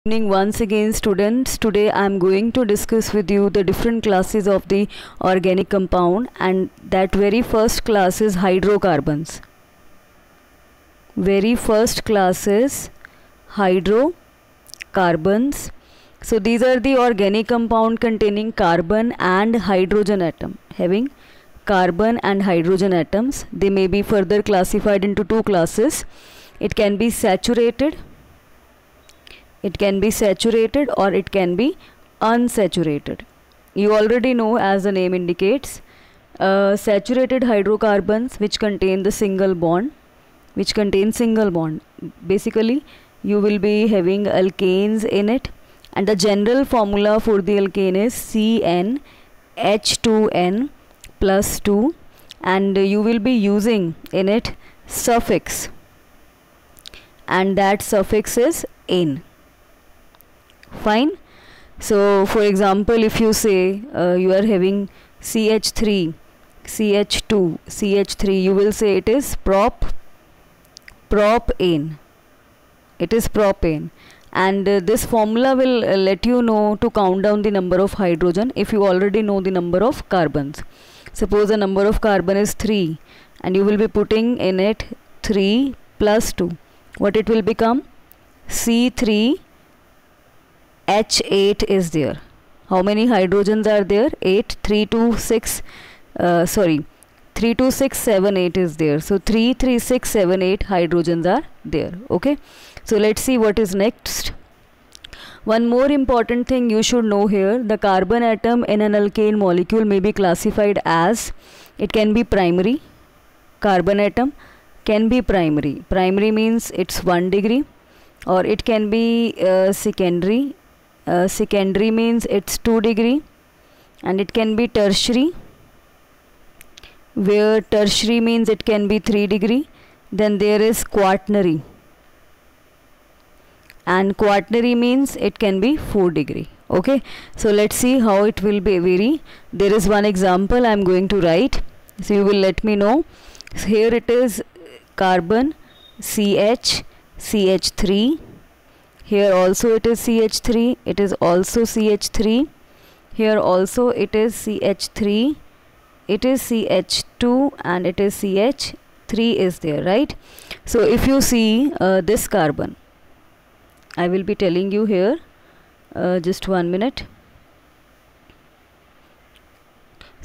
Evening once again, students. Today I am going to discuss with you the different classes of the organic compound, and that very first class is hydrocarbons. Very first class is hydrocarbons. So these are the organic compound containing carbon and hydrogen atom, having carbon and hydrogen atoms. They may be further classified into two classes. It can be saturated or it can be unsaturated. You already know, as the name indicates, saturated hydrocarbons which contain single bond. Basically you will be having alkanes in it, and the general formula for the alkane is CnH2n plus 2, and you will be using in it suffix, and that suffix is -ane. Fine. So for example, if you say you are having CH3, CH2, CH3, you will say it is propane. It is propane, and this formula will let you know to count down the number of hydrogen if you already know the number of carbons. Suppose the number of carbon is 3 and you will be putting in it 3 plus 2. What it will become? C3H8 is there. How many hydrogens are there? 8. 3 2 6 3 2 6 7 8 is there. So 3 3 6 7 8 hydrogens are there. Okay, so let's see what is next. One more important thing you should know here: the carbon atom in an alkane molecule may be classified as, it can be primary. Carbon atom can be primary. Primary means it's 1 degree, or it can be secondary. Secondary means it's 2 degree, and it can be tertiary, where tertiary means it can be 3 degree. Then there is quaternary, and quaternary means it can be 4 degree. Okay, so let's see how it will be vary. There is one example I am going to write, so you will let me know. So here it is carbon CH3. Here also it is CH3, it is also CH3, here also it is CH3, it is CH2, and it is CH3 is there, right? So if you see this carbon, I will be telling you here, just 1 minute.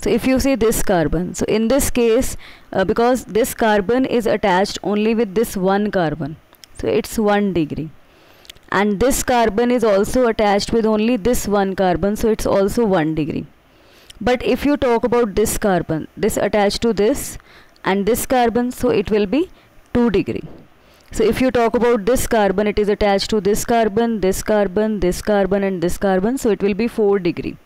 So if you see this carbon, so in this case, because this carbon is attached only with this one carbon, so it's 1 degree. And this carbon is also attached with only this one carbon, so it's also 1 degree. But if you talk about this carbon, this attached to this and this carbon, so it will be 2 degree. So if you talk about this carbon, it is attached to this carbon, this carbon, this carbon, and this carbon, so it will be 4 degree.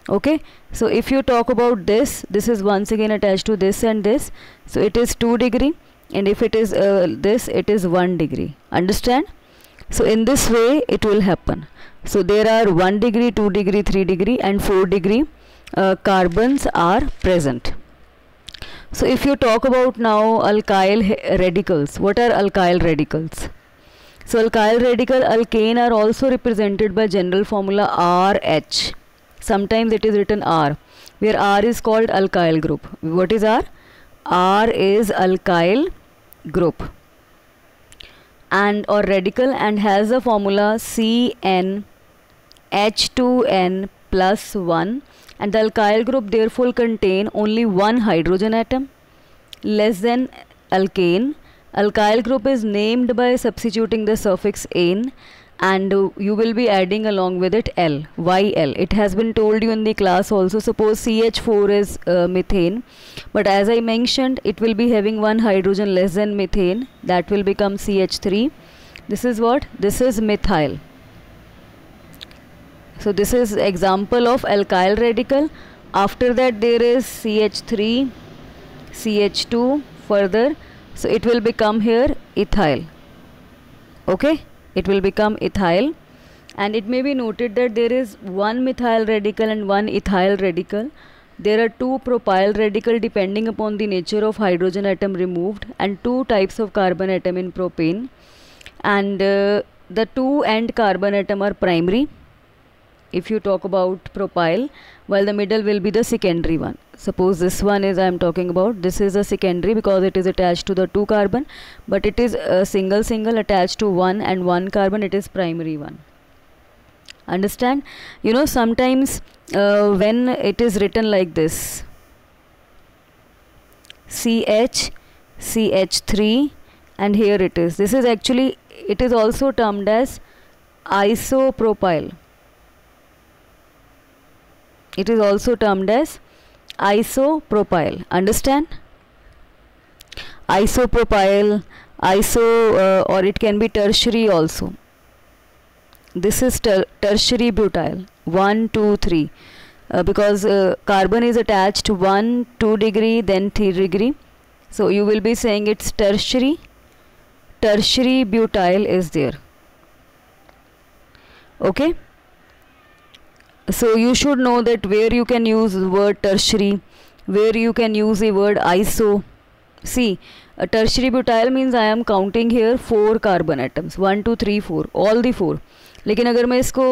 Okay, so if you talk about this is once again attached to this and this, so it is 2 degree, and if it is this, it is 1 degree. Understand? So in this way it will happen. So there are 1 degree, 2 degree, 3 degree, and 4 degree carbons are present. So if you talk about now alkyl radicals, what are alkyl radicals? So alkyl radical, alkane, are also represented by general formula RH. Sometimes it is written R, where R is called alkyl group. What is R? R is alkyl group, and or radical, and has a formula CnH2n plus 1, and the alkyl group therefore contain only one hydrogen atom, less than alkane. Alkyl group is named by substituting the suffix -ane, and you will be adding along with it L, YL. It has been told you in the class also. Suppose CH4 is methane, but as I mentioned, it will be having one hydrogen less than methane, that will become CH3. This is what? This is methyl. So this is example of alkyl radical. After that there is CH3, CH2 further, so it will become here ethyl. Okay, it will become ethyl, and it may be noted that there is one methyl radical and one ethyl radical. There are 2 propyl radical depending upon the nature of hydrogen atom removed, and 2 types of carbon atom in propane. And the two end carbon atom are primary if you talk about propyl, while the middle will be the secondary one. Suppose this one is I am talking about, this is a secondary because it is attached to the 2 carbon, but it is a single attached to 1 and 1 carbon, it is primary one. Understand? You know, sometimes when it is written like this, CH, CH3, and here it is. This is actually, it is also termed as isopropyl. It is also termed as isopropyl. Understand? Isopropyl, or it can be tertiary also. This is tertiary butyl, 1, 2, 3. Because carbon is attached to 1, 2 degree, then 3 degree. So you will be saying it's tertiary. Tertiary butyl is there. Okay. So you should know that where you can use the word tertiary, where you can use the word iso. See, a tertiary butyl means I am counting here 4 carbon atoms, 1, 2, 3, 4, all the 4. लेकिन अगर मैं इसको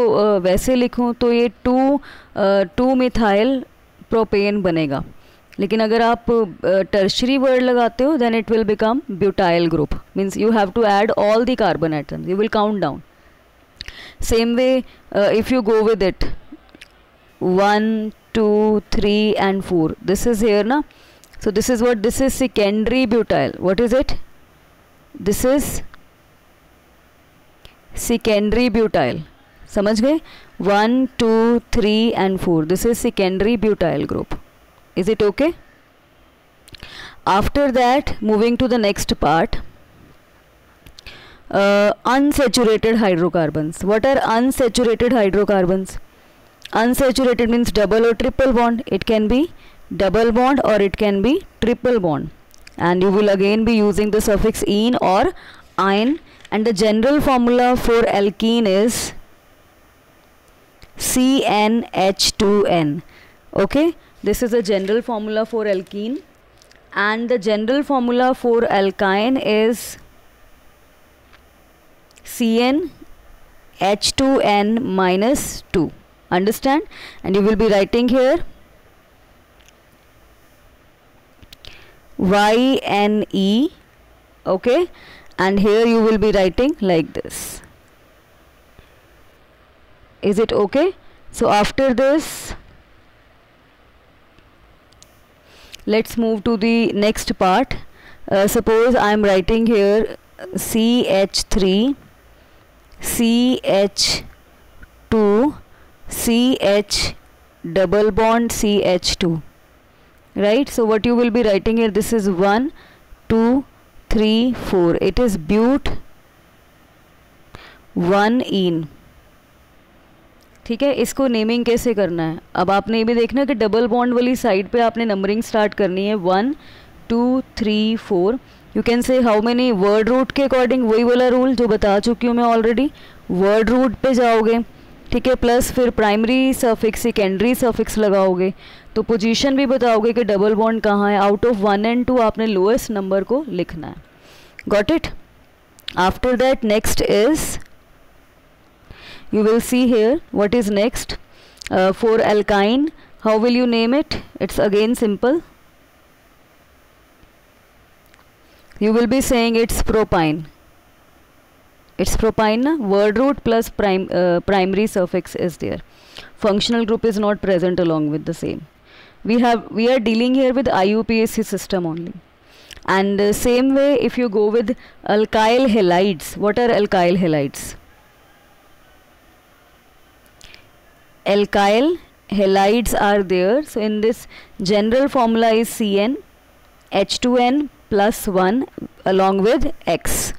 वैसे लिखूं तो ये 2 methyl propane बनेगा. लेकिन अगर आप tertiary word लगाते हो then it will become butyl group. Means you have to add all the carbon atoms. You will count down. Same way if you go with it, 1, 2, 3 and 4. This is here na. So this is what, this is secondary butyl. What is it? This is secondary butyl. समझ गए? 1, 2, 3 and 4. This is secondary butyl group. Is it okay? After that, moving to the next part, unsaturated hydrocarbons. What are unsaturated hydrocarbons? Unsaturated means double or triple bond. It can be double bond or it can be triple bond, and you will again be using the suffix "ene" or "ine", and the general formula for alkene is CnH2n. Okay, this is a general formula for alkene, and the general formula for alkyne is CnH2n minus 2. Understand? And you will be writing here YNE. Okay, and here you will be writing like this. Is it okay? So after this, let's move to the next part. Suppose I am writing here CH3, CH2, CH double bond CH2, right? So what you will be writing here, this is 1, 2, 3, 4. It is but 1-ene. ठीक है, इसको naming कैसे करना है? अब आपने ये भी देखना है कि डबल बॉन्ड वाली साइड पे आपने नंबरिंग स्टार्ट करनी है 1, 2, 3, 4. You can say how many word root के अकॉर्डिंग, वही वाला रूल जो बता चुकी हूँ मैं ऑलरेडी. वर्ड रूट पे जाओगे, ठीक है, प्लस फिर प्राइमरी सफिक्स सेकेंडरी सफिक्स लगाओगे तो पोजीशन भी बताओगे कि डबल बॉन्ड कहाँ है. आउट ऑफ 1 and 2 आपने लोएस्ट नंबर को लिखना है. Got it? After that next is, you will see here what is next. For alkyne, how will you name it? It's again simple. You will be saying it's propyne. It's propyne na? Word root plus primary suffix is there. Functional group is not present along with the same. We are dealing here with IUPAC system only. And same way if you go with alkyl halides. What are alkyl halides? Alkyl halides are there. So in this general formula is Cn H2n plus 1 along with X.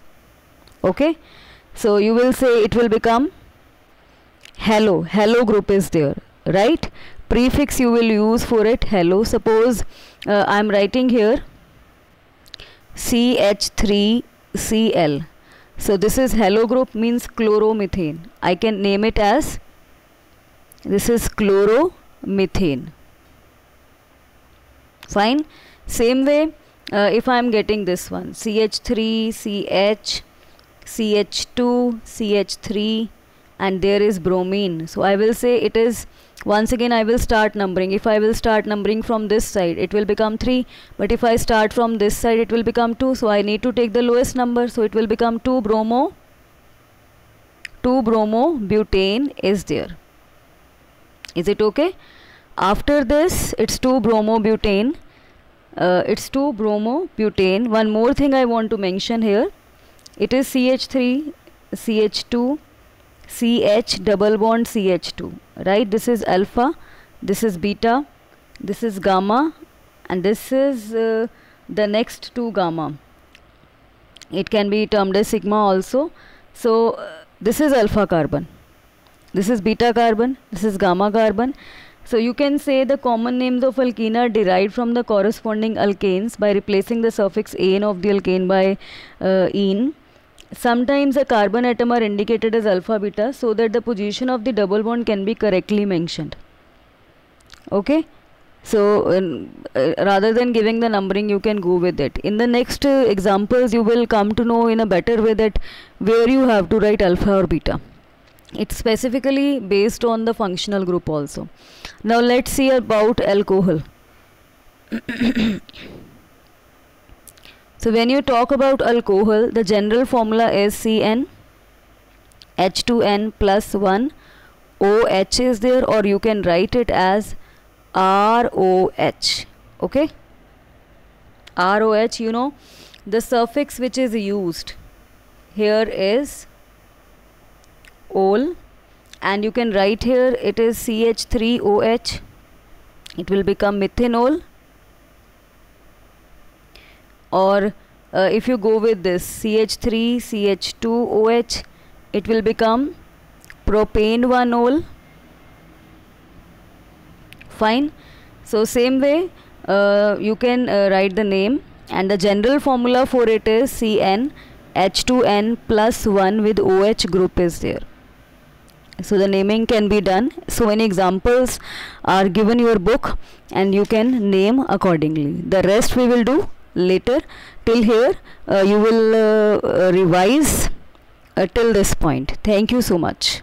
Okay, so you will say it will become halo group is there, right? Prefix you will use for it halo. Suppose I am writing here CH3Cl. So this is halo group, means chloromethane. I can name it as, this is chloromethane. Fine. Same way if I am getting this one CH3CH CH2, CH3, and there is bromine. So I will say it is, once again I will start numbering. If I will start numbering from this side, it will become 3, but if I start from this side, it will become 2. So I need to take the lowest number, so it will become 2-bromobutane is there. Is it okay? After this, it's 2-bromobutane. It's 2-bromobutane. One more thing I want to mention here. It is CH3, CH2, CH double bond CH2, right? This is alpha, this is beta, this is gamma, and this is the next 2 gamma. It can be termed as sigma also. So this is alpha carbon, this is beta carbon, this is gamma carbon. So you can say the common names of alkene are derived from the corresponding alkanes by replacing the suffix "ane" of the alkane by "ene." Sometimes a carbon atom are indicated as alpha beta so that the position of the double bond can be correctly mentioned. Okay, so rather than giving the numbering, you can go with it. In the next examples, you will come to know in a better way that where you have to write alpha or beta. It's specifically based on the functional group also. Now let's see about alcohol. So when you talk about alcohol, the general formula is CN, H2N plus 1, OH is there, or you can write it as ROH. Okay, ROH, you know, the suffix which is used here is ol, and you can write here it is CH3OH. It will become methanol. Or if you go with this CH3 CH2OH, it will become propane-1-ol. Fine. So same way you can write the name, and the general formula for it is CN H2N plus 1 with OH group is there. So the naming can be done. So many examples are given your book, and you can name accordingly. The rest we will do later. Till here you will revise till this point. Thank you so much.